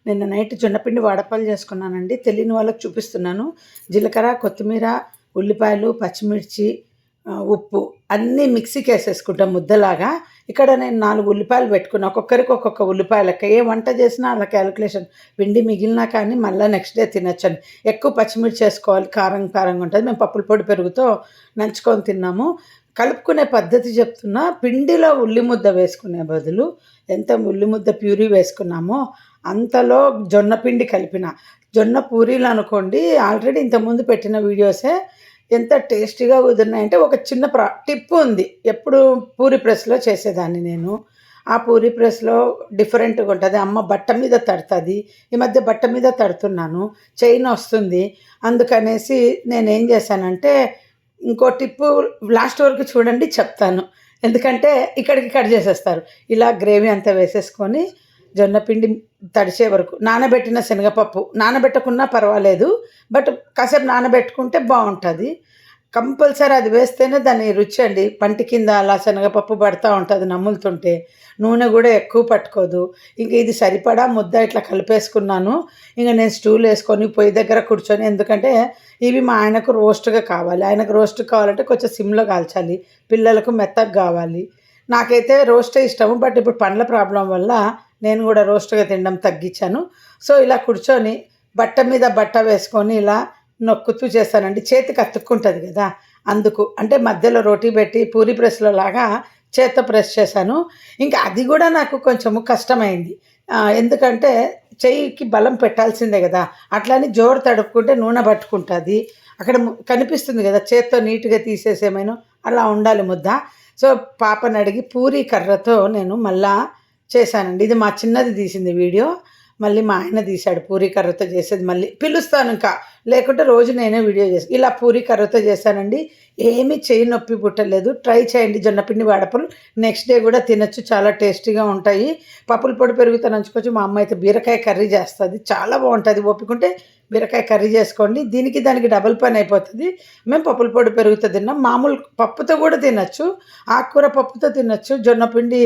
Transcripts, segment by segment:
నిన్న నైట్ జొన్నపిండి వడపలు చేసుకున్నానండి. తెలియని వాళ్ళకి చూపిస్తున్నాను. జీలకర్ర, కొత్తిమీర, ఉల్లిపాయలు, పచ్చిమిర్చి, ఉప్పు అన్నీ మిక్సీకి వేసేసుకుంటాం ముద్దలాగా. ఇక్కడ నేను 4 ఉల్లిపాయలు పెట్టుకున్నా. ఒక్కొక్కరికి ఒక్కొక్క ఉల్లిపాయ లెక్క. ఏ వంట చేసినా అలా క్యాలిక్యులేషన్. పిండి మిగిలినా కానీ మళ్ళీ నెక్స్ట్ డే తినొచ్చని. ఎక్కువ పచ్చిమిర్చి వేసుకోవాలి, కారం కారంగా ఉంటుంది. మేము పప్పుల పొడి పెరుగుతో నంచుకొని తిన్నాము. కలుపుకునే పద్ధతి చెప్తున్నా. పిండిలో ఉల్లి ముద్ద వేసుకునే బదులు ఎంత ఉల్లి ముద్ద ప్యూరీ వేసుకున్నామో అంతలో జొన్న పిండి కలిపిన. జొన్న పూరీలు అనుకోండి, ఆల్రెడీ ఇంతకుముందు పెట్టిన వీడియోసే ఎంత టేస్టీగా కుదిరినాయంటే ఒక చిన్న టిప్ ఉంది. ఎప్పుడు పూరి ప్రెస్లో చేసేదాన్ని నేను. ఆ పూరి ప్రెస్లో డిఫరెంట్గా ఉంటుంది. అమ్మ బట్ట మీద తడుతుంది. ఈ మధ్య బట్ట మీద తడుతున్నాను, చైన్ వస్తుంది. అందుకనేసి నేనేం చేశానంటే ఇంకో టిప్పు లాస్ట్ వరకు చూడండి చెప్తాను. ఎందుకంటే ఇక్కడికి కట్ చేసేస్తారు. ఇలా గ్రేవీ అంతా వేసేసుకొని జొన్నపిండి తడిసే వరకు నానబెట్టిన శనగపప్పు, నానబెట్టకున్నా పర్వాలేదు, బట్ కాసేపు నానబెట్టుకుంటే బాగుంటుంది. కంపల్సరీ అది వేస్తేనే దాని రుచి అండి. పంటి కింద అలా శనగపప్పు పడుతూ ఉంటుంది నములుతుంటే. నూనె కూడా ఎక్కువ పట్టుకోదు. ఇంక ఇది సరిపడా ముద్ద ఇట్లా కలిపేసుకున్నాను. ఇంక నేను స్టూల్ వేసుకొని పొయ్యి దగ్గర కూర్చొని, ఎందుకంటే ఇవి మా ఆయనకు రోస్ట్గా కావాలి. ఆయనకు రోస్ట్ కావాలంటే కొంచెం సిమ్లో కాల్చాలి, పిల్లలకు మెత్తగా కావాలి. నాకైతే రోస్టే ఇష్టము, బట్ ఇప్పుడు పండ్ల ప్రాబ్లం వల్ల నేను కూడా రోస్ట్గా తినడం తగ్గించాను. సో ఇలా కూర్చొని బట్ట మీద బట్ట వేసుకొని ఇలా నొక్కుతూ చేస్తానండి. చేతికి అతుక్కుంటుంది కదా, అందుకు. అంటే మధ్యలో రోటీ పెట్టి పూరి ప్రెస్లో లాగా చేత్తో ప్రెస్ చేశాను. ఇంకా అది కూడా నాకు కొంచెము కష్టమైంది. ఎందుకంటే చెయ్యికి బలం పెట్టాల్సిందే కదా, అట్లని జోరు తడుపుకుంటే నూనె పట్టుకుంటుంది. అక్కడ కనిపిస్తుంది కదా, చేత్తో నీట్గా తీసేసేమైనా అలా ఉండాలి ముద్ద. సో పాపని అడిగి పూరీ కర్రతో నేను మళ్ళా చేశానండి. ఇది మా చిన్నది తీసింది వీడియో. మళ్ళీ మా ఆయన తీశాడు పూరీ కర్రతో చేసేది. మళ్ళీ పిలుస్తాను ఇంకా, లేకుంటే రోజు నేనే వీడియో చేస్తాను. ఇలా పూరీ కర్రతో చేశానండి. ఏమీ చెయ్యి నొప్పి పుట్టలేదు. ట్రై చేయండి జొన్నపిండి వడపలు. నెక్స్ట్ డే కూడా తినచ్చు, చాలా టేస్టీగా ఉంటాయి. పప్పుల పొడి పెరుగుతో నంచుకోవచ్చు. మా అమ్మ అయితే బీరకాయ కర్రీ చేస్తుంది, చాలా బాగుంటుంది. ఓపికంటే బీరకాయ కర్రీ చేసుకోండి. దీనికి దానికి డబుల్ పని అయిపోతుంది. మేము పప్పుల పొడి పెరుగుతో తిన్నాం. మామూలు పప్పుతో కూడా తినచ్చు, ఆకుకూర పప్పుతో తినచ్చు. జొన్నపిండి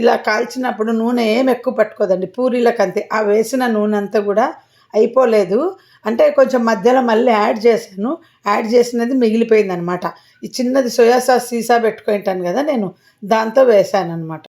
ఇలా కాల్చినప్పుడు నూనె ఏం ఎక్కువ పట్టుకోదండి పూరీలకు అంతే. ఆ వేసిన నూనె అంతా కూడా అయిపోలేదు, అంటే కొంచెం మధ్యలో మళ్ళీ యాడ్ చేశాను. యాడ్ చేసినది మిగిలిపోయింది అనమాట. ఈ చిన్నది సోయా సాస్ సీసా పెట్టుకుంటాను కదా నేను, దాంతో వేసాను అనమాట.